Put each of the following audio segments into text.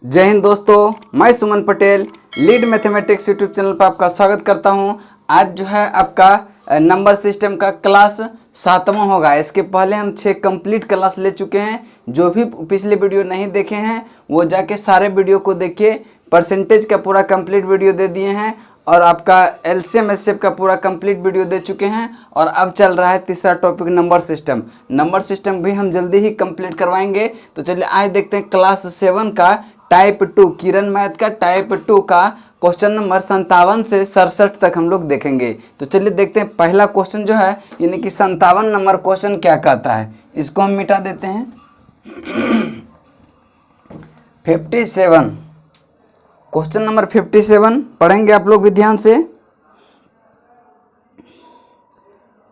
जय हिंद दोस्तों, मैं Suman Patel lead mathematics YouTube channel पर आपका स्वागत करता हूं। आज जो है आपका नंबर सिस्टम का क्लास 7वां होगा। इसके पहले हम 6 कंप्लीट क्लास ले चुके हैं। जो भी पिछले वीडियो नहीं देखे हैं वो जाके सारे वीडियो को देखिए। परसेंटेज का पूरा कंप्लीट वीडियो दे दिए हैं और आपका एलसीएम एचसीएफ का पूरा कंप्लीट वीडियो दे चुके हैं। और अब चल रहा है तीसरा topic number system. Number system भी हम जल्दी ही कंप्लीट करवाएंगे। तो चलिए आज देखते हैं क्लास 7 का टाइप 2 किरण मैथ का टाइप 2 का क्वेश्चन नंबर 57 से 67 तक हम लोग देखेंगे। तो चलिए देखते हैं पहला क्वेश्चन जो है यानी कि 57 नंबर क्वेश्चन क्या कहता है। इसको हम मिटा देते हैं। 57 क्वेश्चन नंबर 57 पढ़ेंगे आप लोग भी ध्यान से।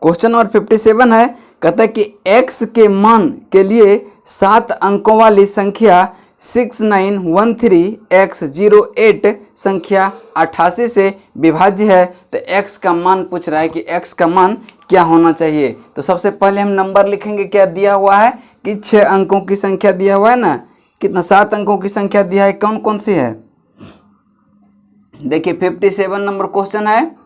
क्वेश्चन नंबर 57 है, कहता है कि x के मान के लिए 7 अंकों वाली संख्या 6913x08 संख्या 88 से विभाज्य है। तो x का मान पूछ रहा है कि x का मान क्या होना चाहिए। तो सबसे पहले हम नंबर लिखेंगे। क्या दिया हुआ है कि 6 अंकों की संख्या दिया हुआ है ना, कितना 7 अंकों की संख्या दिया है। कौन कौन सी है देखिए। 57 नंबर क्वेश्चन है,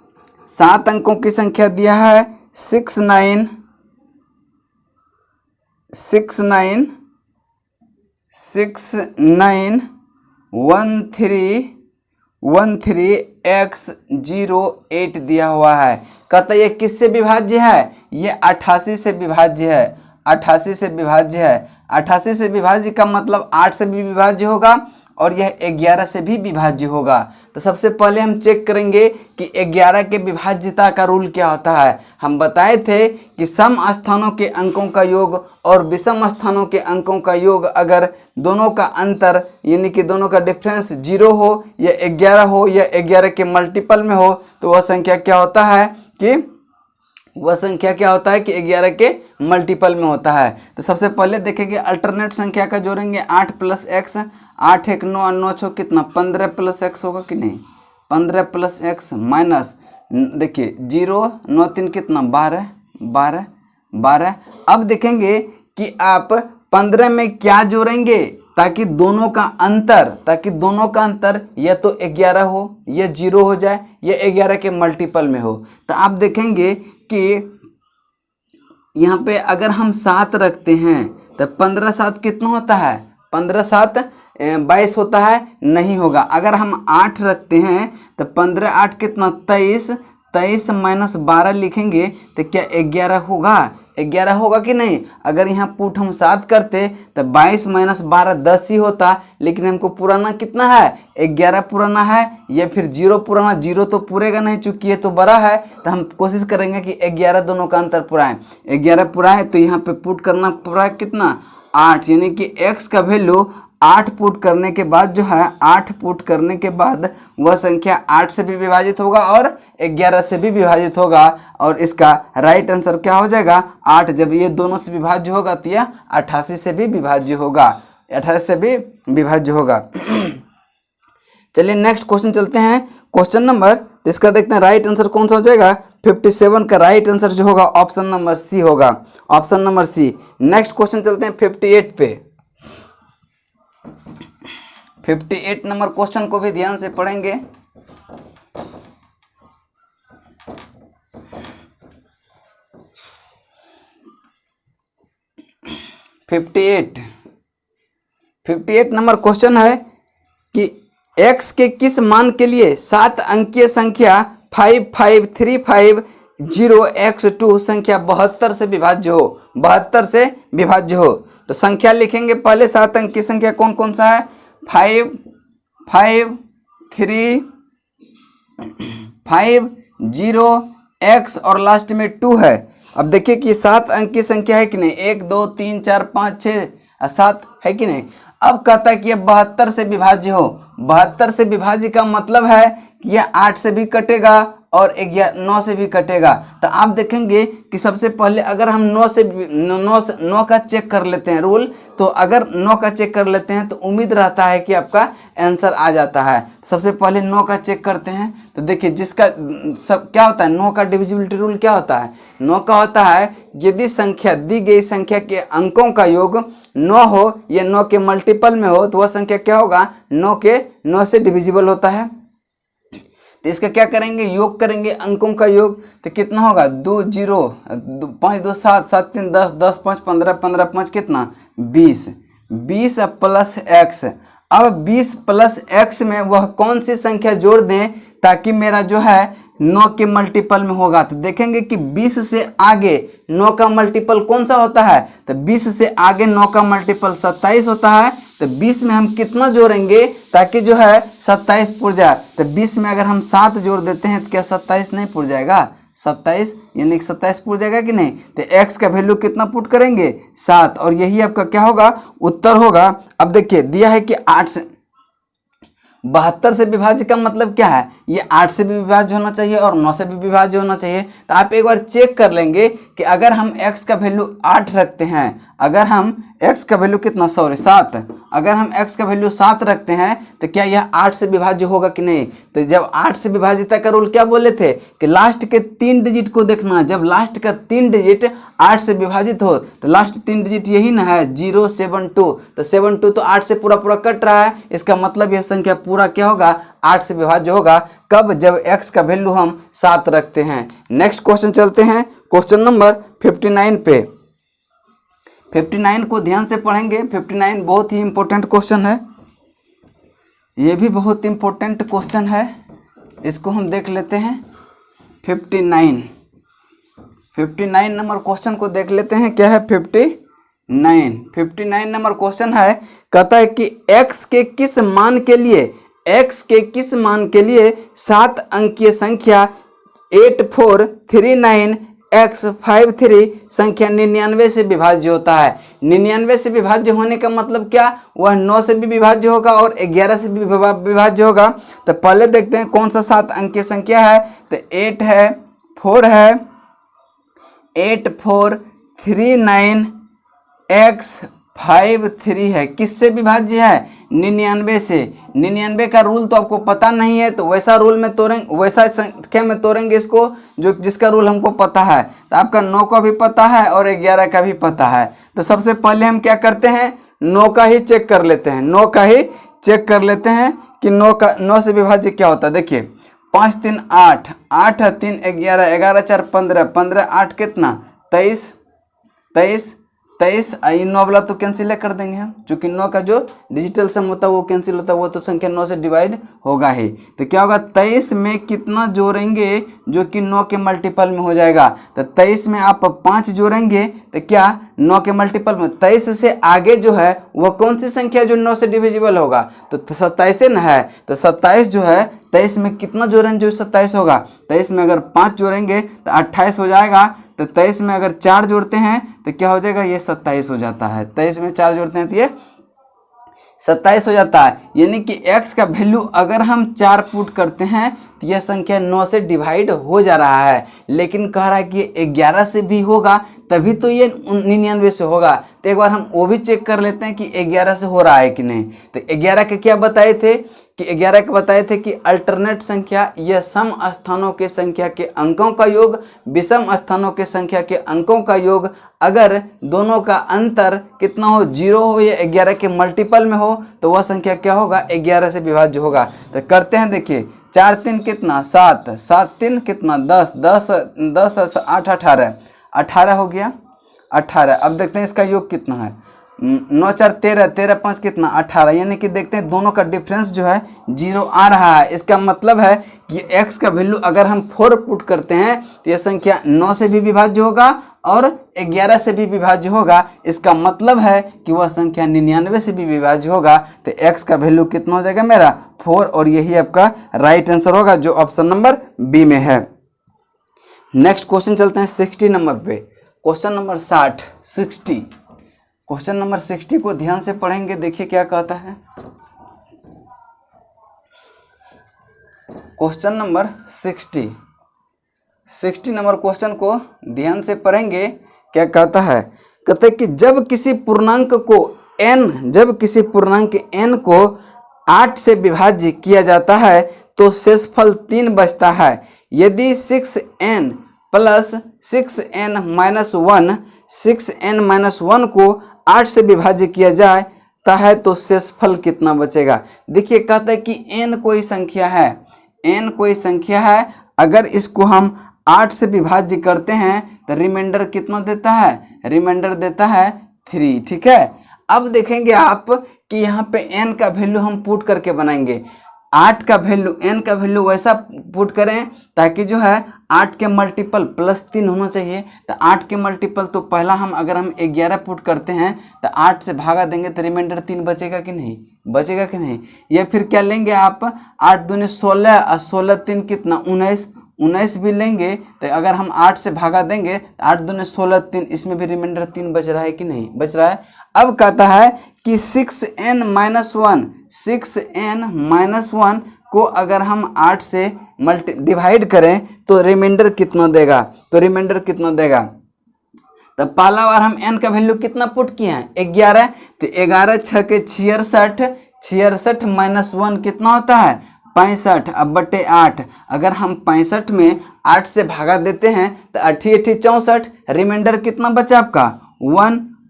7 अंकों की संख्या दिया है 6913x08 दिया हुआ है। कहता है ये किससे विभाज्य है, ये 88 से विभाज्य है। 88 से विभाज्य है। 88 से विभाज्य का मतलब 8 से भी विभाज्य होगा और यह 11 से भी विभाज्य होगा। तो सबसे पहले हम चेक करेंगे कि 11 के विभाज्यता का रूल क्या होता है। हम बताए थे कि सम स्थानों के अंकों का योग और विषम स्थानों के अंकों का योग अगर दोनों का अंतर यानी कि दोनों का डिफरेंस 0 हो या 11 हो या 11 के मल्टीपल में हो तो वह संख्या क्या होता है कि 11 के मल्टीपल में होता है। तो सबसे पहले देखेंगे अल्टरनेट संख्या का जोड़ेंगे 8 + x। 8 1 9 9 6 कितना 15 + x होगा कि नहीं। 15 + x माइनस देखिए 0 9 3 कितना 12। अब देखेंगे कि आप 15 में क्या जोड़ेंगे ताकि दोनों का अंतर या तो 11 हो या 0 हो जाए या 11 के मल्टीपल में हो। तो आप देखेंगे कि यहाँ पे अगर हम 7 रखते हैं तो 15 7 कितना होता है, 15 7 22 होता है, नहीं होगा। अगर हम 8 रखते हैं तो 15 8 कितना 23। 23 माइनस 12 लिखेंगे तो क्या 11 होगा कि नहीं। अगर यहाँ पुट हम 7 करते तो 22 माइनस 12 10 ही होता, लेकिन हमको पुराना कितना है 11 पुराना है या फिर 0 पुराना। 0 तो पूरेगा नहीं चूंकि ये तो बड़ा है। तो हम कोशिश करेंगे कि 11 दोनों का अंतर पूरा है। 11 पूरा है तो यहाँ पे पुट करना पूरा है कितना 8, यानी कि x का वैल्यू 8 पुट करने के बाद जो है 8 पुट करने के बाद वह संख्या 8 से भी विभाजित होगा और 11 से भी विभाजित होगा। और इसका राइट आंसर क्या हो जाएगा 8। जब ये दोनों से विभाज्य होगा तो यह 88 से भी विभाज्य होगा। 88 से भी विभाज्य होगा। चलिए नेक्स्ट क्वेश्चन चलते हैं। क्वेश्चन नंबर इसका देखते हैं राइट आंसर कौन सा हो जाएगा। 57 का राइट आंसर जो होगा ऑप्शन नंबर सी होगा, option number C. Next question चलते हैं 58 पे। 58 नंबर क्वेश्चन को भी ध्यान से पढ़ेंगे। फिफ्टी एट नंबर क्वेश्चन है कि x के किस मान के लिए 7 अंकीय संख्या 5535x2 संख्या 72 से विभाज्य हो। 72 से विभाज्य हो। तो संख्या लिखेंगे पहले 7 अंक की संख्या कौन कौन सा है 5 5 3 5 0 x और लास्ट में 2 है। अब देखिए कि 7 अंक की संख्या है कि नहीं, 1 2 3 4 5 6 7 है कि नहीं। अब कहता है कि यह 72 से विभाज्य हो। 72 से विभाज्य का मतलब है कि यह 8 से भी कटेगा और 9 से भी कटेगा। तो आप देखेंगे कि सबसे पहले अगर हम 9 का चेक कर लेते हैं रूल, तो अगर 9 का चेक कर लेते हैं तो उम्मीद रहता है कि आपका आंसर आ जाता है। सबसे पहले 9 का चेक करते हैं। तो देखिए जिसका सब क्या होता है, 9 का डिविजिबिलिटी रूल क्या होता है, 9 का होता है यदि संख्या दी गई संख्या के अंकों का योग 9 हो या 9 के मल्टीपल में हो तो वह संख्या क्या होगा, 9 से डिविजिबल होता है। तो इसका क्या करेंगे, योग करेंगे अंकों का योग। तो कितना होगा, 2 0 5 2 7 7 3 10 10 5 15 15 5 कितना 20 20 प्लस एक्स। अब 20 प्लस एक्स में वह कौन सी संख्या जोड़ दें ताकि मेरा जो है 9 के मल्टीपल में होगा। तो देखेंगे कि 20 से आगे 9 का मल्टीपल कौन सा होता है, तो 20 से आगे 9 का मल्टीपल 27 होता है। तो 20 में हम कितना जोड़ेंगे ताकि जो है 27 पुर जाए। तो 20 में अगर हम 7 जोड़ देते हैं तो क्या 27 नहीं पुर जाएगा, 27 यानी कि 27 पुर जाएगा कि नहीं। तो x का वैल्यू कितना पुट करेंगे 7, और यही आपका क्या होगा, उत्तर होगा। अब देखिए दिया है कि 8 से 72 से विभाज्य का मतलब क्या है, ये 8 से भी विभाज्य होना चाहिए और 9 से भी विभाज्य होना चाहिए। तो आप एक बार चेक कर लेंगे कि अगर हम x का वैल्यू 8 रखते हैं, अगर हम x का वैल्यू कितना 7, अगर हम x का वैल्यू 7 रखते हैं तो क्या यह 8 से विभाज्य होगा कि नहीं। तो जब 8 से विभाज्यता का रूल क्या बोले थे कि लास्ट के 3 डिजिट को देखना, जब लास्ट का 3 डिजिट 8 से विभाजित हो तो लास्ट 3 डिजिट यही ना है 0 7 2। तो 7 2 तो 8 से पूरा पूरा कट रहा है, इसका मतलब यह संख्या पूरा क्या होगा 8 से विभाज्य होगा। कब, जब x का वैल्यू हम 7 रखते हैं। नेक्स्ट क्वेश्चन चलते हैं, क्वेश्चन नंबर 59 पे। 59 को ध्यान से पढ़ेंगे। 59 बहुत ही इंपॉर्टेंट क्वेश्चन है, ये भी बहुत इंपॉर्टेंट क्वेश्चन है, इसको हम देख लेते हैं। 59 नंबर क्वेश्चन को देख लेते हैं। क्या है 59 नंबर क्वेश्चन है, कहता है कि x के किस मान के लिए 7 अंकीय संख्या 8439x53 संख्या 99 से विभाज्य होता है। 99 से विभाज्य होने का मतलब क्या, वह 9 से भी विभाज्य होगा और 11 से भी विभाज्य होगा। तो पहले देखते हैं कौन सा 7 अंकीय संख्या है। तो 8 है, 4 है, 8439x53 है, किससे विभाज्य है 99 से। 99 का रूल तो आपको पता नहीं है, तो वैसा रूल में तोड़ेंगे, वैसा संख्या में तोड़ेंगे इसको जो जिसका रूल हमको पता है। तो आपका 9 का भी पता है और 11 का भी पता है। तो सबसे पहले हम क्या करते हैं, 9 का ही चेक कर लेते हैं। 9 का ही चेक कर लेते हैं कि 9 से विभाज्य क्या होता है। देखिए 5 3 8 8 3 11 11 4 15 15 8 कितना 23 इन 9 वाला तो कैंसिल कर देंगे हम, क्योंकि 9 का जो डिजिटल सम होता है वो कैंसिल होता है, वो तो संख्या 9 से डिवाइड होगा ही। तो क्या होगा 23 में कितना जोड़ेंगे जो कि 9 के मल्टीपल में हो जाएगा। तो 23 में आप 5 जोड़ेंगे तो क्या 9 के मल्टीपल में 23 से आगे जो है वह कौन सी संख्या जो 9 से डिविजिबल होगा, तो 27 न है। तो 27 जो है 23 में कितना जोड़ेंगे जो 27 होगा। 23 में अगर 5 जोड़ेंगे तो 28 हो जाएगा। तो 23 में अगर 4 जोड़ते हैं तो क्या हो जाएगा, ये 27 हो जाता है। 23 में 4 जोड़ते हैं तो ये 27 हो जाता है। यानी कि x का वैल्यू अगर हम 4 पुट करते हैं तो यह संख्या 9 से डिवाइड हो जा रहा है, लेकिन कह रहा है कि 11 से भी होगा तभी तो ये 99 से होगा। तो एक बार हम वो भी चेक कर लेते हैं कि 11 से हो रहा है कि नहीं। तो 11 के क्या बताए थे कि 11 के बताए थे कि अल्टरनेट संख्या यह सम स्थानों के संख्या के अंकों का योग विषम स्थानों के संख्या के अंकों का योग, अगर दोनों का अंतर कितना हो 0 हो या 11 के मल्टीपल में हो तो वह संख्या क्या होगा 11 से विभाज्य होगा। तो करते हैं, देखिए 4 3 कितना 7 7 3 कितना 10 10 10 8 18 हो गया 18। अब देखते हैं इसका योग कितना है, 9 4 13 13 5 कितना 18। यानी कि देखते हैं दोनों का डिफरेंस जो है 0 आ रहा है। इसका मतलब है कि x का वैल्यू अगर हम 4 पुट करते हैं तो यह संख्या 9 से भी विभाज्य होगा और 11 से भी विभाज्य होगा। इसका मतलब है कि वह संख्या 99 से भी विभाज्य होगा। तो x का वैल्यू कितना हो जाएगा मेरा 4, और यही आपका राइट आंसर होगा जो ऑप्शन नंबर बी में है। नेक्स्ट क्वेश्चन चलते हैं 60 नंबर पे। क्वेश्चन नंबर 60 क्वेश्चन नंबर 60 को ध्यान से पढ़ेंगे। देखिए क्या कहता है, क्वेश्चन नंबर 60 नंबर क्वेश्चन को ध्यान से पढ़ेंगे। क्या कहता है, कहते हैं कि जब किसी पूर्णांक n को 8 से विभाज्य किया जाता है तो शेषफल 3 बचता है। यदि 6n प्लस 6n-1 को 8 से विभाज्य किया जाए है तो शेषफल कितना बचेगा। देखिए कहता है कि n कोई संख्या है, n कोई संख्या है, अगर इसको हम 8 से विभाज्य करते हैं तो रिमाइंडर कितना देता है, रिमाइंडर देता है 3। ठीक है, अब देखेंगे आप कि यहाँ पे n का वैल्यू हम पुट करके बनाएंगे। 8 का वैल्यू, n का वैल्यू वैसा पुट करें ताकि जो है 8 के मल्टीपल +3 होना चाहिए। तो 8 के मल्टीपल तो पहला हम अगर हम 11 पुट करते हैं तो 8 से भागा देंगे तो रिमाइंडर 3 बचेगा कि नहीं, बचेगा कि नहीं। या फिर क्या लेंगे आप 8 दूनी 16 और 16 3 कितना 19 भी लेंगे। तो अगर हम 8 से भागा देंगे तो 8 दूनी 16 3, इसमें भी रिमाइंडर 3 बच रहा है कि नहीं, बच रहा है। अब कहता है कि 6n-1 को अगर हम 8 से डिवाइड करें तो रिमाइंडर कितना देगा, तो रिमाइंडर कितना देगा। तो पहला बार हम n का वैल्यू कितना पुट किए हैं 11, तो 11 6 के 66, 66 -1 कितना होता है 65। अब बटे 8, अगर हम 65 में 8 से भागा देते हैं तो 8 8 64, रिमाइंडर कितना बचा आपका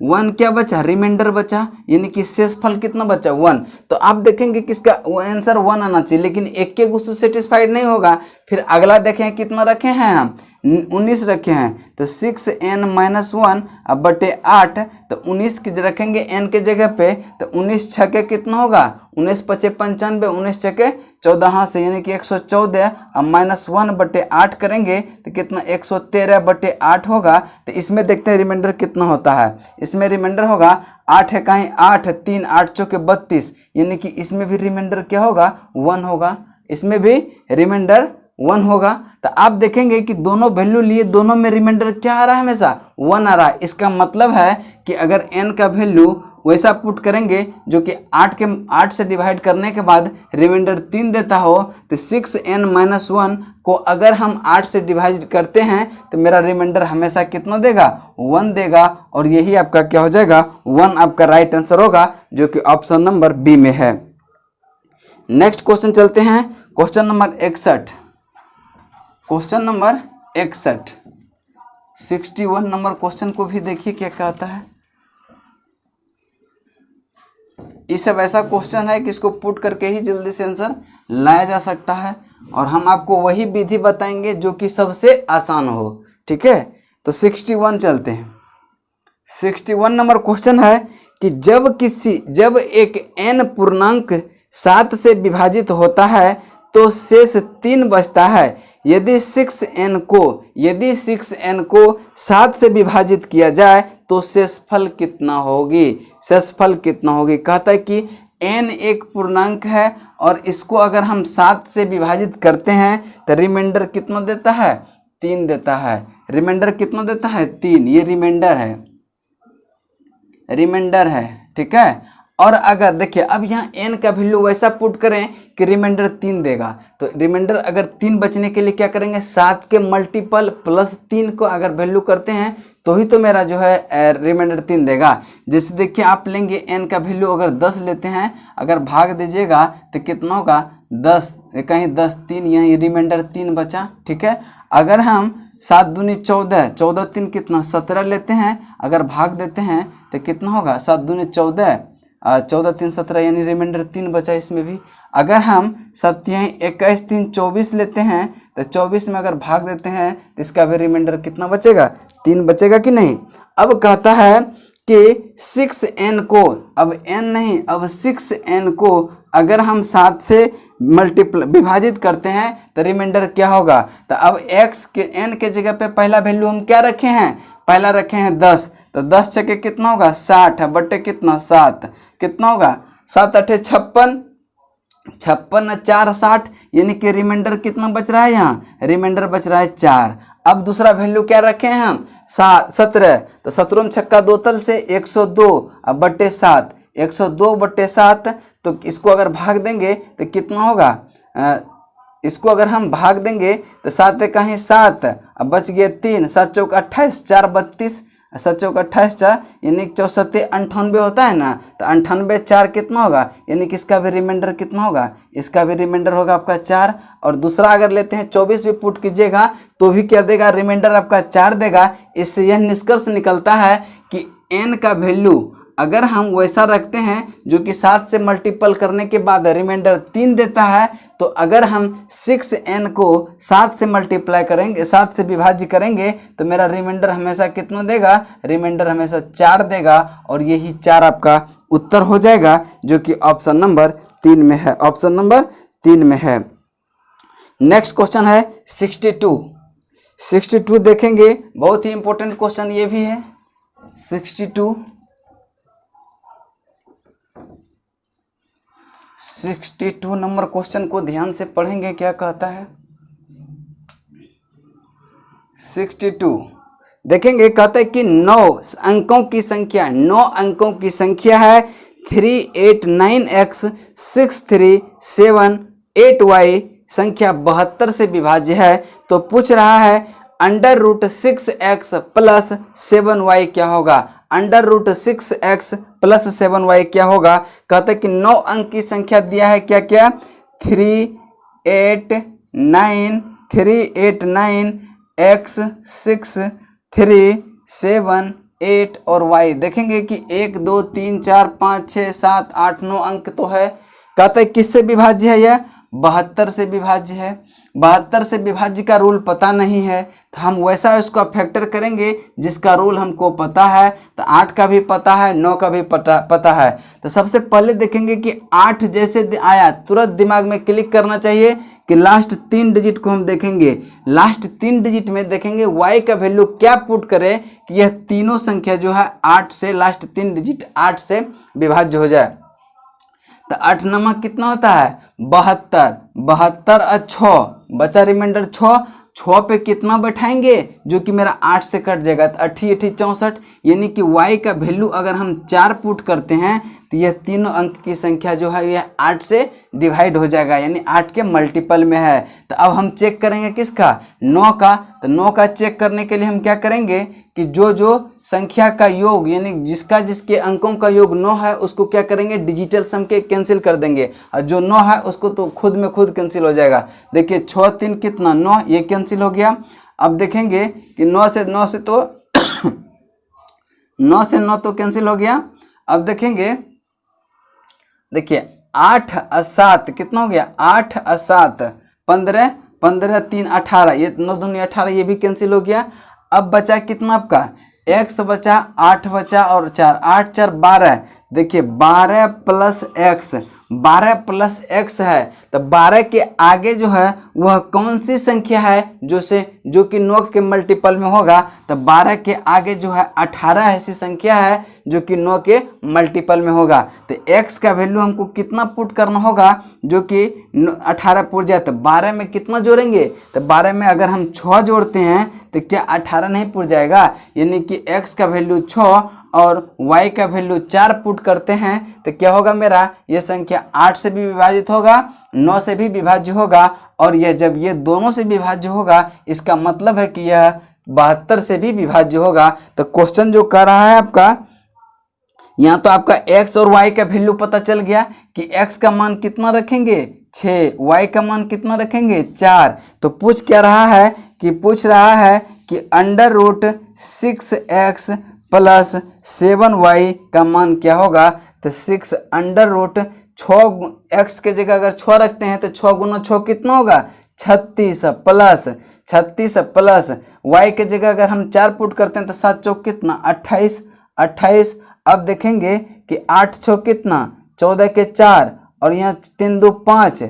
1 क्या बचा, रिमाइंडर बचा, यानी कि शेषफल कितना बचा 1। तो आप देखेंगे कि इसका आंसर 1 आना चाहिए, लेकिन एक के गुस्से सेटिस्फाइड नहीं होगा। फिर अगला देखें कितना रखे हैं हम 19 रखे हैं। तो 6n-1 अब बटे 8, तो 19 की रखेंगे n के जगह पे, तो 19 6 के कितना होगा 19 5 95, 19 6 के 14 से, यानी कि 114। अब -1 बटे 8 करेंगे तो कितना 113 बटे 8 होगा। तो इसमें देखते हैं रिमाइंडर कितना होता है। इसमें रिमाइंडर होगा 8 है कहीं 8, 3 8 चौके 32, यानी कि इसमें भी रिमाइंडर क्या होगा 1 होगा, इसमें भी रिमाइंडर 1 होगा। तो आप देखेंगे कि दोनों वैल्यू लिए, दोनों में रिमाइंडर क्या आ रहा है, हमेशा 1 आ रहा है। इसका मतलब है कि अगर n का वैल्यू वैसा पुट करेंगे जो कि 8 से डिवाइड करने के बाद रिमाइंडर 3 देता हो, तो 6n-1 को अगर हम 8 से डिवाइड करते हैं तो मेरा रिमाइंडर हमेशा कितना देगा 1 देगा। और यही आपका क्या हो जाएगा 1 आपका राइट आंसर होगा, जो कि ऑप्शन नंबर बी में है। नेक्स्ट क्वेश्चन चलते हैं, question number 61। Question number 61, 61 number question को भी देखिए क्या कहता है। ये सब ऐसा क्वेश्चन है कि इसको पुट करके ही जल्दी से आंसर लाया जा सकता है, और हम आपको वही विधि बताएंगे जो कि सबसे आसान हो। ठीक है, तो 61 चलते हैं। 61 नंबर क्वेश्चन है कि जब एक n पूर्णांक 7 से विभाजित होता है तो शेष 3 बचता है। यदि 6n को 7 से विभाजित किया जाए तो शेषफल कितना होगी, शेषफल कितना होगी। कहता है कि n एक पूर्णांक है और इसको अगर हम 7 से विभाजित करते हैं तो रिमाइंडर कितना देता है 3 देता है। रिमाइंडर कितना देता है 3, ये रिमाइंडर है। ठीक है, और अगर देखिए अब यहाँ n का वैल्यू वैसा पुट करें कि रिमाइंडर 3 देगा, तो रिमाइंडर अगर 3 बचने के लिए क्या करेंगे 7 के मल्टीपल +3 को अगर वैल्यू करते हैं तो ही तो मेरा जो है रिमाइंडर 3 देगा। जैसे देखिए आप लेंगे n का वैल्यू अगर 10 लेते हैं, अगर भाग दीजिएगा तो कितना होगा 10, कहीं 10 3, यहाँ रिमाइंडर 3 बचा। ठीक है, अगर हम 7 दूनी 14, 14 3 कितना 17 लेते हैं, अगर भाग देते हैं तो कितना होगा 7 दूनी 14, 14 3 17, यानी रिमाइंडर 3 बचा इसमें भी। अगर हम 21 3 24 लेते हैं तो 24 में अगर भाग देते हैं तो इसका भी रिमाइंडर कितना बचेगा 3 बचेगा कि नहीं। अब कहता है कि 6n को, अब n नहीं, अब 6n को अगर हम 7 से विभाजित करते हैं तो रिमाइंडर क्या होगा। तो अब x के n के जगह पे पहला वैल्यू हम क्या रखे हैं, पहला रखे हैं 10, तो 10 छके कितना होगा 60 बटे कितना 7, कितना होगा 7 8 56, 56 4 60, यानी कि रिमाइंडर कितना बच रहा है, यहाँ रिमाइंडर बच रहा है 4। अब दूसरा वैल्यू क्या रखे हैं हम 17, तो 17 में छक्का 2 तल से 102 अब बटे 7, 102 बटे 7, तो इसको अगर भाग देंगे तो कितना होगा, इसको अगर हम भाग देंगे तो 7 कहीं 7, अब बच गए 3, 7 चौक 28, 4 32, 7 चौक 28 4 यानी 64 98 होता है ना, तो 98 4 कितना होगा, यानी कि इसका भी रिमाइंडर कितना होगा, इसका भी रिमाइंडर होगा आपका 4। और दूसरा अगर लेते हैं 24 भी पुट कीजिएगा तो भी क्या देगा, रिमाइंडर आपका 4 देगा। इससे यह निष्कर्ष निकलता है कि n का वैल्यू अगर हम वैसा रखते हैं जो कि 7 से मल्टीपल करने के बाद रिमाइंडर 3 देता है, तो अगर हम 6n को 7 से मल्टीप्लाई करेंगे, 7 से विभाज्य करेंगे, तो मेरा रिमाइंडर हमेशा कितना देगा, रिमाइंडर हमेशा 4 देगा। और यही 4 आपका उत्तर हो जाएगा जो कि ऑप्शन नंबर 3 में है, ऑप्शन नंबर 3 में है। नेक्स्ट क्वेश्चन है 62 देखेंगे, बहुत ही इंपॉर्टेंट क्वेश्चन ये भी है। 62 नंबर क्वेश्चन को ध्यान से पढ़ेंगे, क्या कहता है। 62 देखेंगे, कहता है कि 9 अंकों की संख्या, 9 अंकों की संख्या है 389x 6378y, संख्या 72 से विभाज्य है। तो पूछ रहा है √6x प्लस 7y क्या होगा, √6x प्लस 7y क्या होगा। कहते हैं कि 9 अंक की संख्या दिया है, क्या क्या, 389 x 6 3 7 8 और y। देखेंगे कि 1 2 3 4 5 6 7 8 9 अंक तो है। कहते हैं किससे विभाज्य है, यह 72 से विभाज्य है। 72 से विभाज्य का रूल पता नहीं है, तो हम वैसा उसका फैक्टर करेंगे जिसका रूल हमको पता है। तो 8 का भी पता है, 9 का भी पता है। तो सबसे पहले देखेंगे कि 8 जैसे आया तुरंत दिमाग में क्लिक करना चाहिए कि लास्ट 3 डिजिट को हम देखेंगे। लास्ट 3 डिजिट में देखेंगे y का वैल्यू क्या पुट करें कि यह तीनों संख्या जो है 8 से, लास्ट 3 डिजिट 8 से विभाज्य हो जाए। तो 8 नमक कितना होता है, 72, 72 और 6 बचा रिमाइंडर 6 पे कितना बैठाएंगे जो कि मेरा 8 से कट जाएगा, तो 8 64, यानी कि y का वैल्यू अगर हम 4 पुट करते हैं तो यह तीनों अंक की संख्या जो है यह 8 से डिवाइड हो जाएगा, यानी 8 के मल्टीपल में है। तो अब हम चेक करेंगे किसका, 9 का। तो 9 का चेक करने के लिए हम क्या करेंगे कि जो संख्या का योग, यानी जिसके अंकों का योग 9 है उसको क्या करेंगे, डिजिटल सम के कैंसिल कर देंगे, और जो 9 है उसको तो खुद में खुद कैंसिल हो जाएगा। देखिए 6 3 कितना 9, ये कैंसिल हो गया। अब देखेंगे कि 9 से 9 तो 9 से 9 तो कैंसिल हो गया। अब देखेंगे, देखिए 8 और 7 कितना हो गया, 8 और 7 15, 15 3 18, ये 9 दूनी 18, ये भी कैंसिल हो गया। अब बचा कितना आपका, x बचा, 8 बचा और 4, 8 4 12। देखिए 12 प्लस x, 12 प्लस x है, तो 12 के आगे जो है वह कौन सी संख्या है जो कि 9 के मल्टीपल में होगा। तो 12 के आगे जो है 18 ऐसी संख्या है जो कि 9 के मल्टीपल में होगा। तो x का वैल्यू हमको कितना पुट करना होगा जो कि 18 पुट जाए। तो 12 में कितना जोड़ेंगे, तो 12 में अगर हम 6 जोड़ते हैं तो क्या 18 नहीं पुट जाएगा, यानी कि x का वैल्यू 6 और y का वैल्यू 4 पुट करते हैं तो क्या होगा, मेरा ये संख्या 8 से भी विभाजित होगा, 9 से भी विभाज्य होगा। और यह जब ये दोनों से विभाज्य होगा इसका मतलब है कि यह 72 से भी विभाज्य होगा। तो क्वेश्चन जो कर रहा है आपका, यहाँ तो आपका x और y का वैल्यू पता चल गया कि x का मान कितना रखेंगे 6, y का मान कितना रखेंगे 4। तो पूछ क्या रहा है कि √6x प्लस 7y का मान क्या होगा। तो 6 6x के जगह अगर 6 रखते हैं तो 6 गुना 6 कितना होगा 36 प्लस y के जगह अगर हम 4 पुट करते हैं तो 7 चौक कितना 28। अब देखेंगे कि 8 6 कितना 14 के 4 और यहाँ 3 2 5,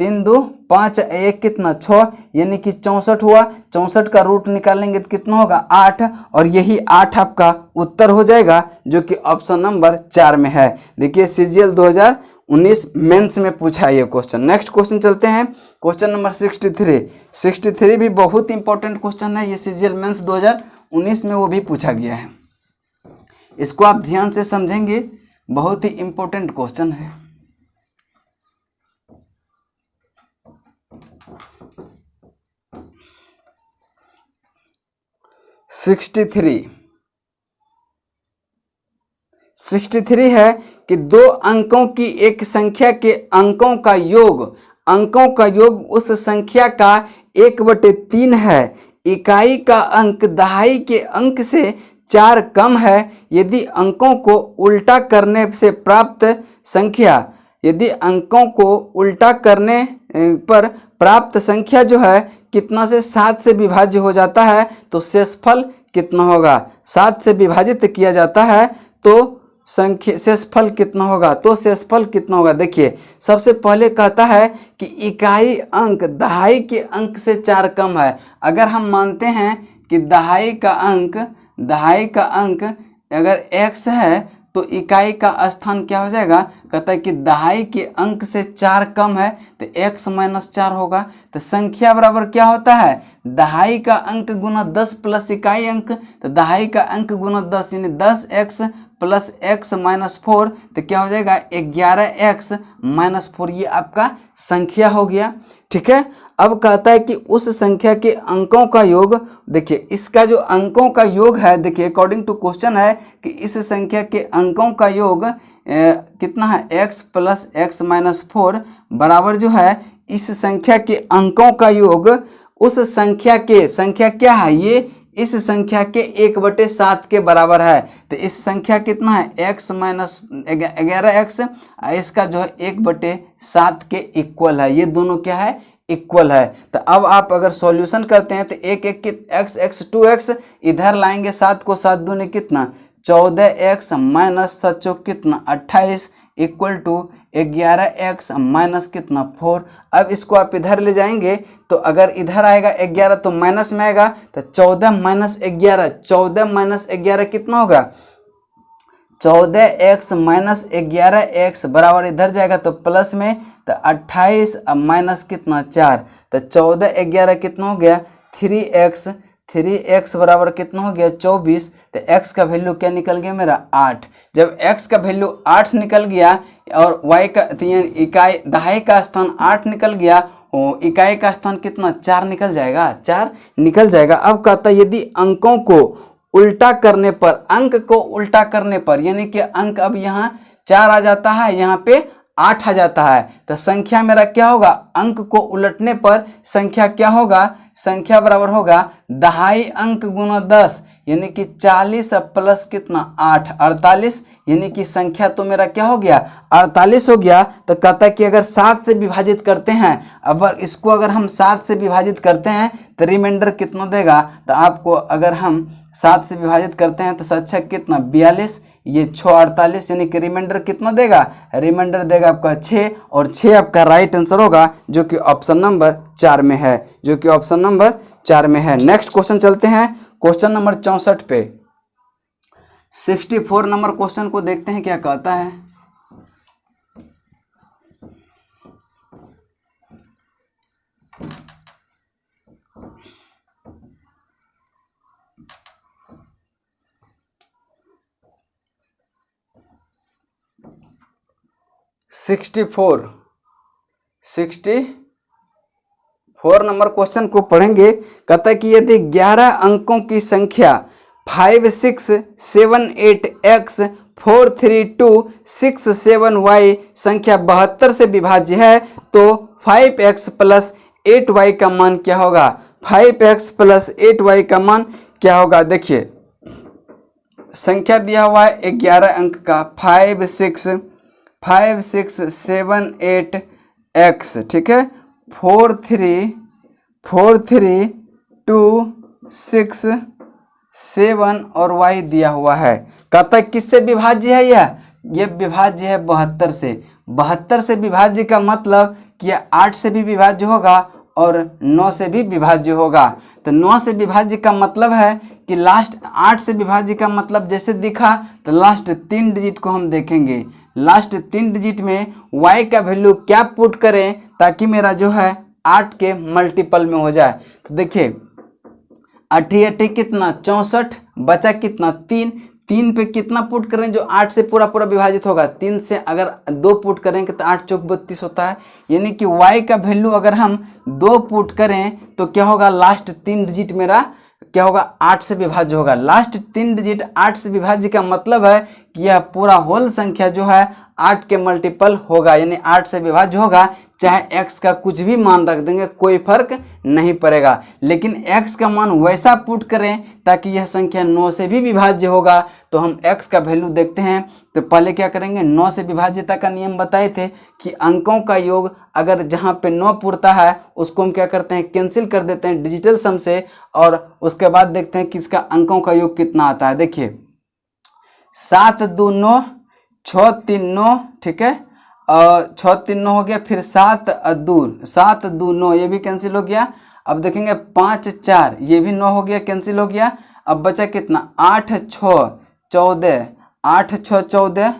3 2 5 1 कितना 6, यानी कि 64 हुआ। 64 का रूट निकालेंगे तो कितना होगा 8, और यही 8 आपका उत्तर हो जाएगा जो कि ऑप्शन नंबर 4 में है। देखिए CGL 2019 मेंस में पूछा है ये क्वेश्चन। नेक्स्ट क्वेश्चन चलते हैं, क्वेश्चन नंबर 63 भी बहुत इंपॉर्टेंट क्वेश्चन है, ये CGL मेंस 2019 में वो भी पूछा गया है। इसको आप ध्यान से समझेंगे, बहुत ही इंपॉर्टेंट क्वेश्चन है। 63 है कि दो अंकों की एक संख्या के अंकों का योग उस संख्या का 1/3 है। इकाई का अंक दहाई के अंक से 4 कम है यदि अंकों को उल्टा करने से प्राप्त संख्या पर प्राप्त संख्या जो है कितना से 7 से विभाज्य हो जाता है तो शेषफल कितना होगा। 7 से विभाजित किया जाता है तो शेषफल कितना होगा, देखिए सबसे पहले कहता है कि इकाई अंक दहाई के अंक से 4 कम है। अगर हम मानते हैं कि दहाई का अंक अगर x है तो इकाई का स्थान क्या हो जाएगा, कहता है कि दहाई के अंक से 4 कम है तो x - 4 होगा। तो संख्या बराबर क्या होता है, दहाई का अंक गुना 10 प्लस इकाई अंक, तो दहाई का अंक गुना 10 यानी 10x प्लस x - 4 तो क्या हो जाएगा 11x - 4, ये आपका संख्या हो गया। ठीक है, अब कहता है कि उस संख्या के अंकों का योग, देखिए इसका जो अंकों का योग है, देखिए अकॉर्डिंग टू क्वेश्चन है कि इस संख्या के अंकों का योग कितना है, x प्लस x - 4 बराबर जो है इस संख्या के अंकों का योग उस संख्या क्या है, ये इस संख्या के 1/7 के बराबर है। तो इस संख्या कितना है x - 11x, इसका जो है 1/7 के इक्वल है। ये दोनों क्या है, इक्वल है। तो अब आप अगर सॉल्यूशन करते हैं तो 1 x 2x इधर लाएंगे, 7 को 7 दूनी कितना 14x माइनस 7 कितना 28 इक्वल टू 11x माइनस कितना 4। अब इसको आप इधर ले जाएंगे तो अगर इधर आएगा 11 तो माइनस में आएगा तो 14 - 11 कितना होगा 14x - 11x बराबर इधर जाएगा तो प्लस में, तो 28 माइनस कितना 4, तो 14 11 कितना हो गया 3x बराबर कितना हो गया 24। तो x का वैल्यू क्या निकल गया मेरा 8। जब x का वैल्यू 8 निकल गया और y का इकाई दहाई का स्थान 8 निकल गया, इकाई का स्थान कितना 4 निकल जाएगा। अब कहता है यदि अंकों को उल्टा करने पर, यानी कि अंक अब यहाँ 4 आ जाता है, यहाँ पे 8 आ जाता है, तो संख्या मेरा क्या होगा, अंक को उलटने पर संख्या क्या होगा, संख्या बराबर होगा दहाई अंक गुना 10 यानी कि 40 प्लस कितना 8 48, यानी कि संख्या तो मेरा क्या हो गया 48 हो गया। तो कहता है कि अगर 7 से विभाजित करते हैं, अगर हम 7 से विभाजित करते हैं तो रिमाइंडर कितना देगा, तो आपको अगर हम 7 से विभाजित करते हैं तो 7 कितना 42, ये 6 48, यानी कि रिमाइंडर कितना देगा, रिमाइंडर देगा आपका 6, और 6 आपका राइट आंसर होगा जो कि ऑप्शन नंबर 4 में है, नेक्स्ट क्वेश्चन चलते हैं क्वेश्चन नंबर 64 पे। 64 नंबर क्वेश्चन को देखते हैं क्या कहता है। सिक्सटी फोर नंबर क्वेश्चन को पढ़ेंगे। कहता है कि यदि 11 अंकों की संख्या 5678x 43267y संख्या 72 से विभाज्य है तो 5x प्लस 8y का मान क्या होगा, 5x प्लस 8y का मान क्या होगा। देखिए संख्या दिया हुआ है 11 अंक का 5678x, ठीक है, 43267 और y दिया हुआ है। कहता है किससे विभाज्य है, ये विभाज्य है 72 से। 72 से विभाज्य का मतलब कि 8 से भी विभाज्य होगा और 9 से भी विभाज्य होगा। तो 9 से विभाज्य का मतलब है कि लास्ट 8 से विभाज्य का मतलब जैसे दिखा तो लास्ट 3 डिजिट को हम देखेंगे। लास्ट 3 डिजिट में y का वैल्यू क्या पुट करें ताकि मेरा जो है 8 के मल्टीपल में हो जाए। तो देखिए 8 कितना 64, बचा कितना 3 पे कितना पुट करें जो 8 से पूरा विभाजित होगा। 3 से अगर 2 पुट करेंगे तो 8 चौक 32 होता है, यानी कि y का वैल्यू अगर हम 2 पुट करें तो क्या होगा, लास्ट 3 डिजिट मेरा क्या होगा 8 से विभाज्य होगा। लास्ट 3 डिजिट 8 से विभाज्य का मतलब है कि यह पूरा होल संख्या जो है 8 के मल्टीपल होगा, यानी 8 से विभाज्य होगा। चाहे x का कुछ भी मान रख देंगे कोई फर्क नहीं पड़ेगा, लेकिन x का मान वैसा पुट करें ताकि यह संख्या 9 से भी विभाज्य होगा। तो हम x का वैल्यू देखते हैं। तो पहले क्या करेंगे, 9 से विभाज्यता का नियम बताए थे कि अंकों का योग अगर जहाँ पे 9 पुरता है उसको हम क्या करते हैं, कैंसिल कर देते हैं डिजिटल सम से, और उसके बाद देखते हैं कि इसका अंकों का योग कितना आता है। देखिए 7 2 9, 6 3 9, ठीक है, 6 3 9 हो गया, फिर 7 2 9 ये भी कैंसिल हो गया। अब देखेंगे 5 4 ये भी 9 हो गया, कैंसिल हो गया। अब बचा कितना, 8 6 14, 8 6 14,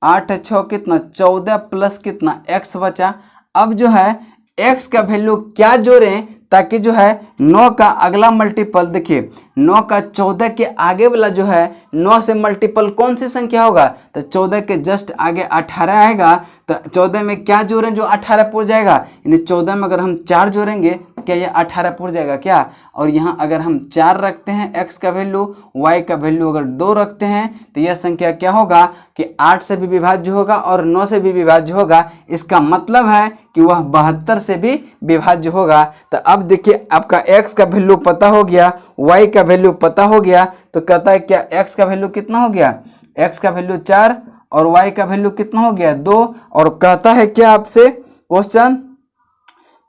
8 6 कितना 14 प्लस कितना x बचा। अब जो है x का वैल्यू क्या जोड़ें ताकि जो है 9 का अगला मल्टीपल, देखिए 9 का 14 के आगे वाला जो है 9 से मल्टीपल कौन सी संख्या होगा, तो 14 के जस्ट आगे 18 आएगा। तो 14 में क्या जोड़ें जो 18 पुर जाएगा, यानी 14 में अगर हम 4 जोड़ेंगे क्या ये 18 पुर जाएगा क्या। और यहाँ अगर हम 4 रखते हैं x का वैल्यू, y का वैल्यू अगर 2 रखते हैं तो यह संख्या क्या होगा कि 8 से भी विभाज्य होगा और 9 से भी विभाज्य होगा। इसका मतलब है कि वह 72 से भी विभाज्य होगा। तो अब देखिए आपका x का वैल्यू पता हो गया, y का वैल्यू पता हो गया, तो कहता है क्या x का वैल्यू कितना हो गया, x का वैल्यू 4 और y का वैल्यू कितना हो गया 2। और कहता है क्या आपसे क्वेश्चन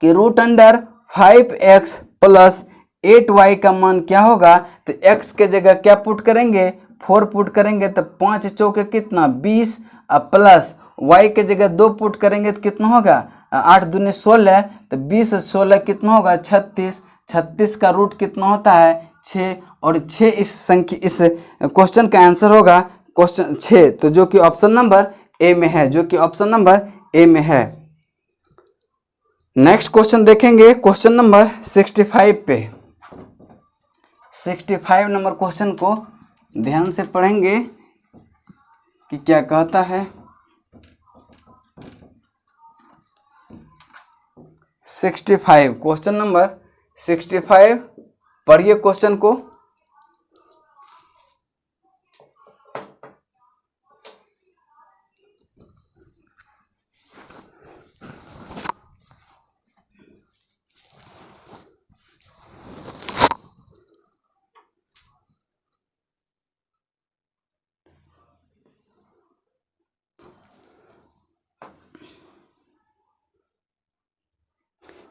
कि root under 5x plus 8y का मान क्या होगा। तो x के जगह क्या पुट करेंगे, 4 पुट करेंगे, तो 5 चौके कितना 20, प्लस y के जगह 2 पुट करेंगे तो कितना होगा 8 दूनी 16, तो 20 16 कितना होगा 36। 36 का रूट कितना होता है 6, और 6 इस संख्या इस क्वेश्चन का आंसर होगा क्वेश्चन 6, तो जो कि ऑप्शन नंबर ए में है, जो कि ऑप्शन नंबर ए में है। नेक्स्ट क्वेश्चन देखेंगे क्वेश्चन नंबर 65 पे। 65 नंबर क्वेश्चन को ध्यान से पढ़ेंगे कि क्या कहता है। 65 क्वेश्चन नंबर 65 पढ़िए क्वेश्चन को।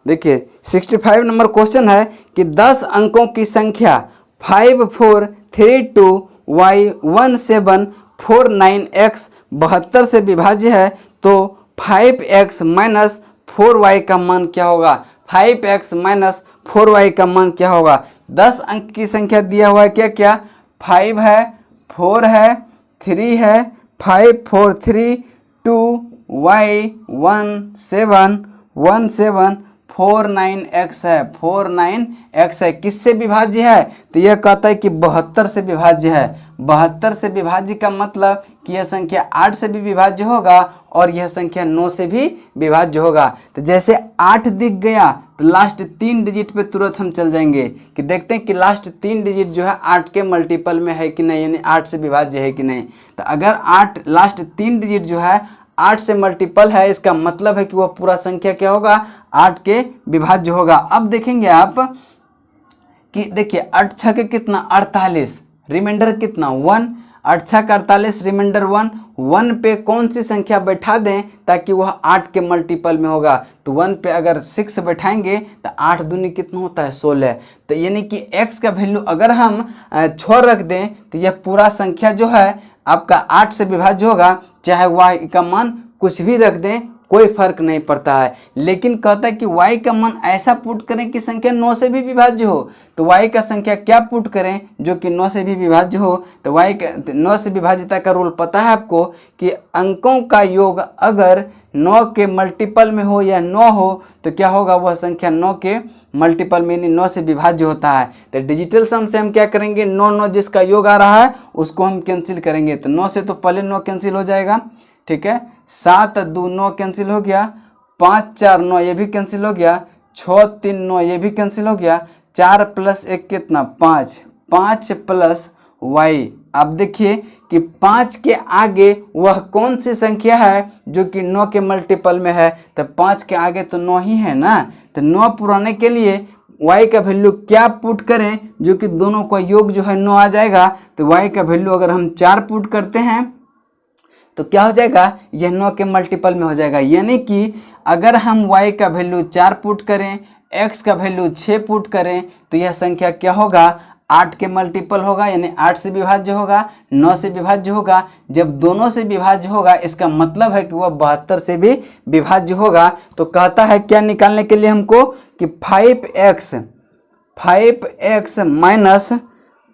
देखिए 65 नंबर क्वेश्चन है कि 10 अंकों की संख्या 5 4 3 2 y 1 7 4 9 x 72 से विभाज्य है, तो 5x माइनस 4y का मान क्या होगा। 5x माइनस 4y का मान क्या होगा। 10 अंक की संख्या दिया हुआ है क्या क्या, 5 है, 4 है, 3 है, 5 4 3 2 y 1 7 1 7 4 9 x है, 4 9 x है, किससे विभाज्य है, तो यह कहता है कि 72 से विभाज्य है। 72 से विभाज्य का मतलब कि यह संख्या 8 से भी विभाज्य होगा और यह संख्या 9 से भी विभाज्य होगा। तो जैसे 8 दिख गया तो लास्ट 3 डिजिट पे तुरंत हम चल जाएंगे कि देखते हैं कि लास्ट 3 डिजिट जो है 8 के मल्टीपल में है कि नहीं, यानी 8 से विभाज्य है कि नहीं। तो अगर 8 लास्ट 3 डिजिट जो है 8 से मल्टीपल है, इसका मतलब है कि वह पूरा संख्या क्या होगा 8 के विभाज्य होगा। अब देखेंगे आप कि देखिए 8 छः के कितना 48, रिमाइंडर कितना 1, 8 छः का 48 रिमाइंडर 1, 1 पे कौन सी संख्या बैठा दें ताकि वह 8 के मल्टीपल में होगा। तो 1 पे अगर 6 बैठाएंगे तो 8 दूनी कितना होता है 16। तो यानी कि x का वैल्यू अगर हम 6 रख दें तो यह पूरा संख्या जो है आपका 8 से विभाज्य होगा, चाहे y का मान कुछ भी रख दें कोई फर्क नहीं पड़ता है। लेकिन कहता है कि y का मान ऐसा पुट करें कि संख्या 9 से भी विभाज्य हो। तो y का संख्या क्या पुट करें जो कि 9 से भी विभाज्य हो। तो y का 9 से विभाज्यता का रूल पता है आपको कि अंकों का योग अगर 9 के मल्टीपल में हो या 9 हो तो क्या होगा, वह संख्या 9 के मल्टीपल में यानी 9 से विभाज्य होता है। तो डिजिटल सम से हम क्या करेंगे, 9 9 जिसका योग आ रहा है उसको हम कैंसिल करेंगे। तो 9 से तो पहले 9 कैंसिल हो जाएगा, ठीक है, 7 2 9 कैंसिल हो गया, 5 4 9 ये भी कैंसिल हो गया, 6 3 9 ये भी कैंसिल हो गया, 4 प्लस 1 कितना 5, 5 प्लस y। आप देखिए कि 5 के आगे वह कौन सी संख्या है जो कि 9 के मल्टीपल में है। तो 5 के आगे तो 9 ही है ना। तो 9 पुराने के लिए y का वैल्यू क्या पुट करें जो कि दोनों का योग जो है 9 आ जाएगा। तो y का वैल्यू अगर हम 4 पुट करते हैं तो क्या हो जाएगा, यह 9 के मल्टीपल में हो जाएगा। यानी कि अगर हम y का वैल्यू 4 पुट करें, x का वैल्यू 6 पुट करें तो यह संख्या क्या होगा, 8 के मल्टीपल होगा। यानी 8 से विभाज्य होगा, 9 से विभाज्य होगा। जब दोनों से विभाज्य होगा इसका मतलब है कि वह 72 से भी विभाज्य होगा। तो कहता है क्या निकालने के लिए हमको कि 5x माइनस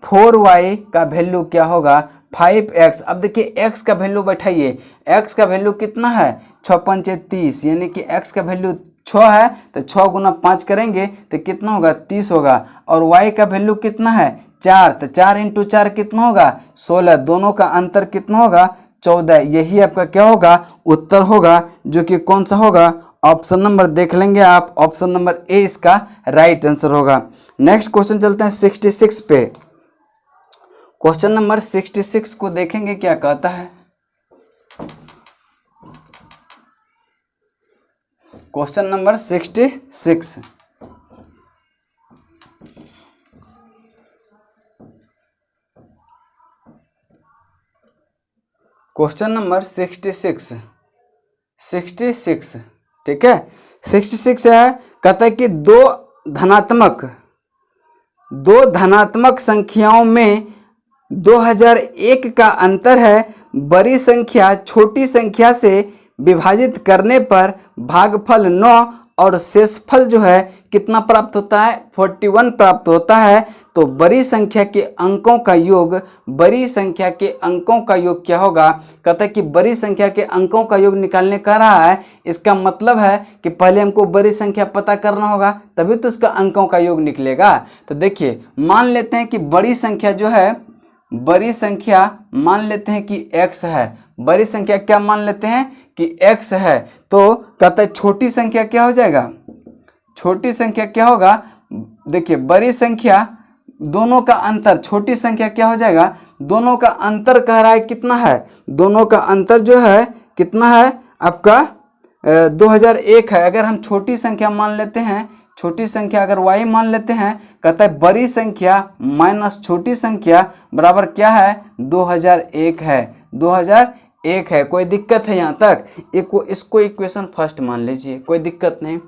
4y का वैल्यू क्या होगा, 5x। अब देखिए x का वैल्यू बैठाइए, x का वैल्यू कितना है, 6 पंचे 30, यानी कि x का वैल्यू 6 है तो 6 गुना 5 करेंगे तो कितना होगा, 30 होगा। और y का वैल्यू कितना है, 4, तो 4 इंटू 4 कितना होगा, 16। दोनों का अंतर कितना होगा, 14। यही आपका क्या होगा, उत्तर होगा, जो कि कौन सा होगा, ऑप्शन नंबर देख लेंगे आप, ऑप्शन नंबर ए इसका राइट आंसर होगा। नेक्स्ट क्वेश्चन चलते हैं 66 पे। क्वेश्चन नंबर 66 को देखेंगे क्या कहता है। क्वेश्चन नंबर 66, क्वेश्चन नंबर 66, ठीक है। 66 है, कहता है कि दो धनात्मक संख्याओं में 2001 का अंतर है। बड़ी संख्या छोटी संख्या से विभाजित करने पर भागफल 9 और शेषफल जो है कितना प्राप्त होता है, 41 प्राप्त होता है। तो बड़ी संख्या के अंकों का योग, क्या होगा, कहता है कि बड़ी संख्या के अंकों का योग निकालने का रहा है। इसका मतलब है कि पहले हमको बड़ी संख्या पता करना होगा तभी तो उसका अंकों का योग निकलेगा। तो देखिए मान लेते हैं कि बड़ी संख्या जो है, बड़ी संख्या मान लेते हैं कि x है। बड़ी संख्या क्या मान लेते हैं कि x है। तो कहता है छोटी संख्या क्या हो जाएगा, छोटी संख्या क्या होगा, देखिए बड़ी संख्या दोनों का अंतर, छोटी संख्या क्या हो जाएगा, दोनों का अंतर कह रहा है कितना है, दोनों का अंतर जो है कितना है आपका 2001 है। अगर हम छोटी संख्या मान लेते हैं, छोटी संख्या अगर y मान लेते हैं, कहता है बड़ी संख्या माइनस छोटी संख्या बराबर क्या है, 2001 है, 2001 है। कोई दिक्कत है यहाँ तक, इसको इक्वेशन फर्स्ट मान लीजिए, कोई दिक्कत नहीं।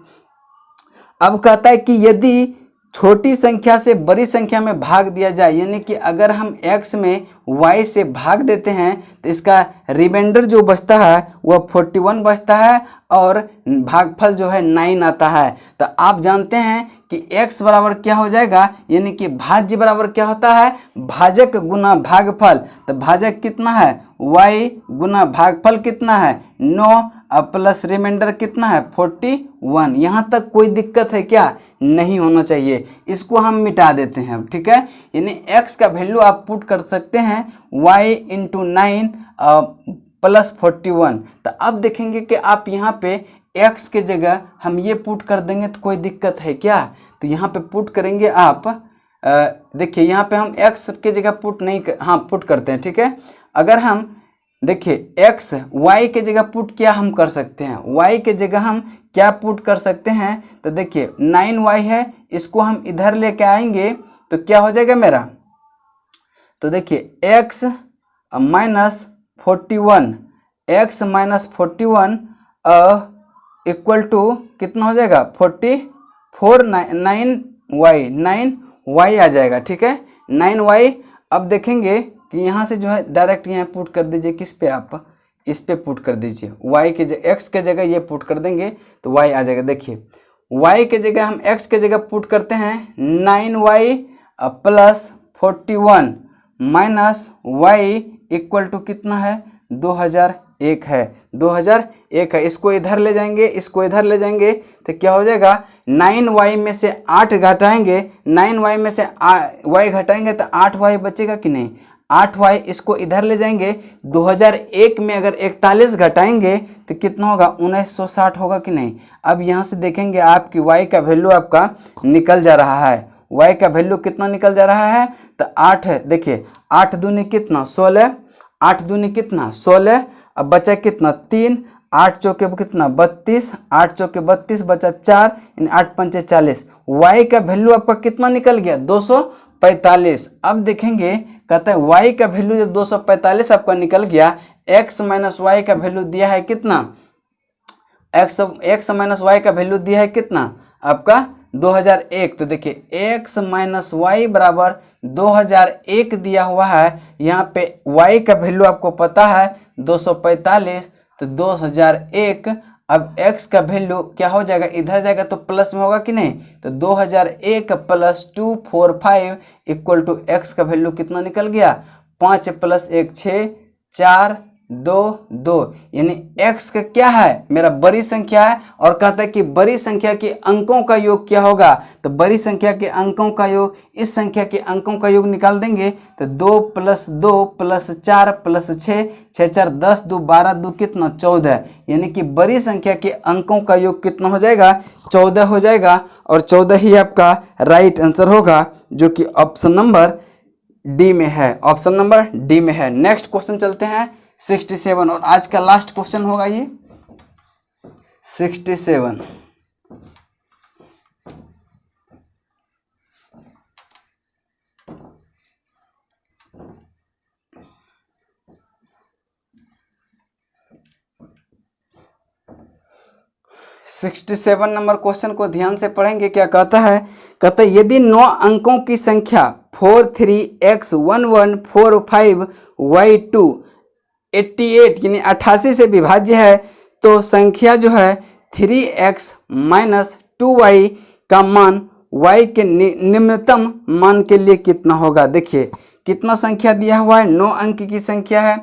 अब कहता है कि यदि छोटी संख्या से बड़ी संख्या में भाग दिया जाए, यानी कि अगर हम x में y से भाग देते हैं तो इसका रिमाइंडर जो बचता है वह 41 बचता है और भागफल जो है 9 आता है। तो आप जानते हैं कि x बराबर क्या हो जाएगा, यानी कि भाज्य बराबर क्या होता है, भाजक गुना भागफल। तो भाजक कितना है, y गुना भागफल कितना है, 9 प्लस रिमाइंडर कितना है, 41। यहाँ तक कोई दिक्कत है क्या, नहीं होना चाहिए। इसको हम मिटा देते हैं, ठीक है। यानी x का वैल्यू आप पुट कर सकते हैं y इंटू 9 प्लस 41। तो अब देखेंगे कि आप यहाँ पे x के जगह हम ये पुट कर देंगे तो कोई दिक्कत है क्या। तो यहाँ पे पुट करेंगे आप, देखिए यहाँ पे हम x के जगह पुट नहीं हाँ पुट करते हैं, ठीक है। अगर हम देखिए x y के जगह पुट क्या हम कर सकते हैं, y के जगह हम क्या पुट कर सकते हैं। तो देखिए 9y है, इसको हम इधर लेके आएंगे तो क्या हो जाएगा मेरा, तो देखिए x minus 41, x minus 41 equal to कितना हो जाएगा, 44, 9y आ जाएगा, ठीक है, 9y। अब देखेंगे कि यहाँ से जो है डायरेक्ट यहाँ पुट कर दीजिए, किस पे, आप इस पे पुट कर दीजिए, y के जगह x के जगह ये पुट कर देंगे तो y आ जाएगा। देखिए y के जगह हम x के जगह पुट करते हैं 9y plus 41 minus y equal to कितना है, 2001 है, 2001 है। इसको इधर ले जाएंगे, इसको इधर ले जाएंगे तो क्या हो जाएगा, 9y में से 8 घटाएंगे, 9y में से y घटाएंगे तो 8y बचेगा कि नहीं, 8y। इसको इधर ले जाएंगे, 2001 में अगर 41 घटाएंगे तो कितना होगा, 1960 होगा कि नहीं। अब यहाँ से देखेंगे आपकी y का वैल्यू आपका निकल जा रहा है, y का वैल्यू कितना निकल जा रहा है, तो 8 है। देखिए 8 दूनी कितना, 16, 8 दूनी कितना 16, अब बचा कितना 3, 8 चौके कितना 32, 8 चौके 32 बचा 4, 8 पंचे 40। y का वैल्यू आपका कितना निकल गया 245। अब देखेंगे कहता है y का वैल्यू जब 245 आपका निकल गया, x माइनस वाई का वैल्यू दिया है कितना, x माइनस वाई का वैल्यू दिया है कितना आपका 2001। तो देखिए x माइनस वाई बराबर 2001 दिया हुआ है। यहाँ पे y का वैल्यू आपको पता है 245, तो 2001। अब x का वैल्यू क्या हो जाएगा, इधर जाएगा तो प्लस में होगा कि नहीं, तो 2001 प्लस 245 इक्वल टू x का वैल्यू कितना निकल गया 5 प्लस 1 6, 4 2 2, यानी x का क्या है मेरा बड़ी संख्या है। और कहता है कि बड़ी संख्या के अंकों का योग क्या होगा, तो बड़ी संख्या के अंकों का योग इस संख्या के अंकों का योग निकाल देंगे, तो 2 प्लस 2 प्लस 4 प्लस 6, 6 4 10 2 12 2 कितना 14, यानी कि बड़ी संख्या के अंकों का योग कितना हो जाएगा 14 हो जाएगा। और 14 ही आपका राइट आंसर होगा, जो कि ऑप्शन नंबर डी में है, ऑप्शन नंबर डी में है। नेक्स्ट क्वेश्चन चलते हैं 67, और आज का लास्ट क्वेश्चन होगा ये 67। नंबर क्वेश्चन को ध्यान से पढ़ेंगे। क्या कहता है, कहता है यदि 9 अंकों की संख्या 43x1145y2 88 यानी 88 से विभाज्य है, तो संख्या जो है 3x माइनस 2y का मान y के निम्नतम मान के लिए कितना होगा। देखिए कितना संख्या दिया हुआ है, 9 अंक की संख्या है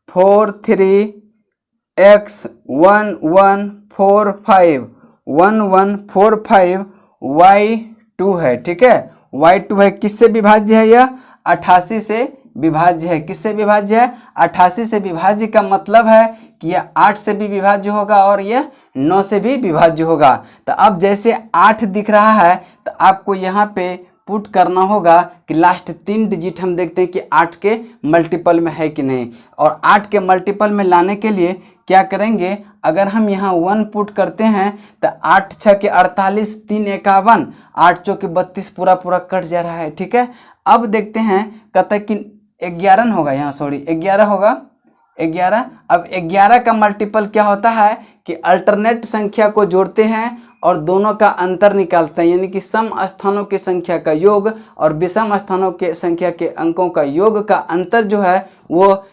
43x1145 है, ठीक है। y2 है, किससे विभाज्य है यह 88 से विभाज्य है। किससे विभाज्य है 88 से विभाज्य का मतलब है कि यह 8 से भी विभाज्य होगा और यह 9 से भी विभाज्य होगा। तो अब जैसे 8 दिख रहा है तो आपको यहाँ पे पुट करना होगा कि लास्ट 3 डिजिट हम देखते हैं कि 8 के मल्टीपल में है कि नहीं। और 8 के मल्टीपल में लाने के लिए क्या करेंगे, अगर हम यहाँ 1 पुट करते हैं तो 8 6 के 48, 3 51, 8 चौके 32 पूरा पूरा कट जा रहा है, ठीक है। अब देखते हैं कहता है कि 11 होगा, यहाँ सॉरी 11 होगा 11। अब 11 का मल्टीपल क्या होता है कि अल्टरनेट संख्या को जोड़ते हैं और दोनों का अंतर निकालते हैं, यानी कि सम स्थानों की संख्या का योग और विषम स्थानों के संख्या के अंकों का योग का अंतर जो है वो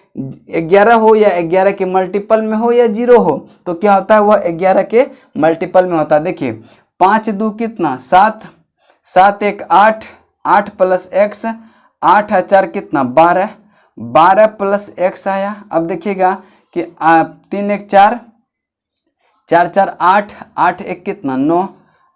11 हो या 11 के मल्टीपल में हो या 0 हो, तो क्या होता है वह 11 के मल्टीपल में होता है। देखिए 5 2 कितना 7, 7 1 8, 8 प्लस x, 8 4 कितना 12, 12 प्लस x आया। अब देखिएगा कि 3 1 4, 4 4 8, 8 1 कितना 9,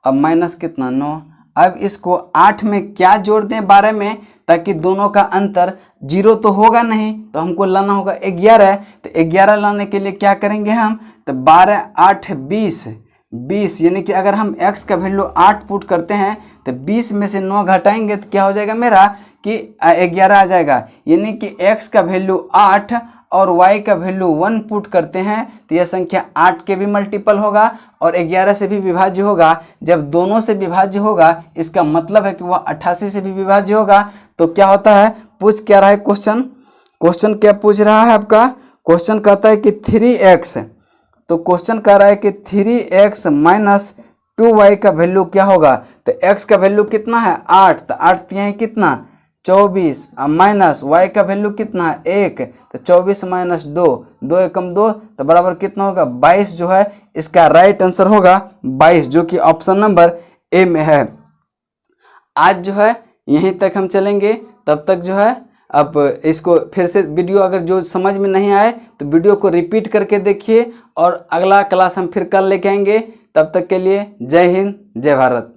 अब माइनस कितना 9। अब इसको 8 में क्या जोड़ दें 12 में, ताकि दोनों का अंतर 0 तो होगा नहीं, तो हमको लाना होगा 11। तो 11 लाने के लिए क्या करेंगे हम, तो 12 8 20, 20 यानी कि अगर हम x का वैल्यू 8 पुट करते हैं तो 20 में से 9 घटाएंगे तो क्या हो जाएगा मेरा कि 11 आ जाएगा। यानी कि x का वैल्यू 8 और y का वैल्यू 1 पुट करते हैं तो यह संख्या 8 के भी मल्टीपल होगा और 11 से भी विभाज्य होगा। जब दोनों से विभाज्य होगा इसका मतलब है कि वह 88 से भी विभाज्य होगा। तो क्या होता है, पूछ क्या रहा है क्वेश्चन, क्वेश्चन क्या पूछ रहा है आपका, क्वेश्चन कहता है कि 3x, तो क्वेश्चन कह रहा है कि 3x माइनस 2y का वैल्यू क्या होगा। तो x का वैल्यू कितना है 8, तो 8 यहाँ कितना 24, माइनस y का वैल्यू कितना है 1, तो 24 माइनस 2, 2 एकम 2, तो बराबर कितना होगा 22 जो है इसका राइट आंसर होगा 22, जो कि ऑप्शन नंबर ए में है। आज जो है यहीं तक हम चलेंगे, तब तक जो है अब इसको फिर से वीडियो अगर जो समझ में नहीं आए तो वीडियो को रिपीट करके देखिए और अगला क्लास हम फिर कल लेके आएंगे। तब तक के लिए जय हिंद जय भारत।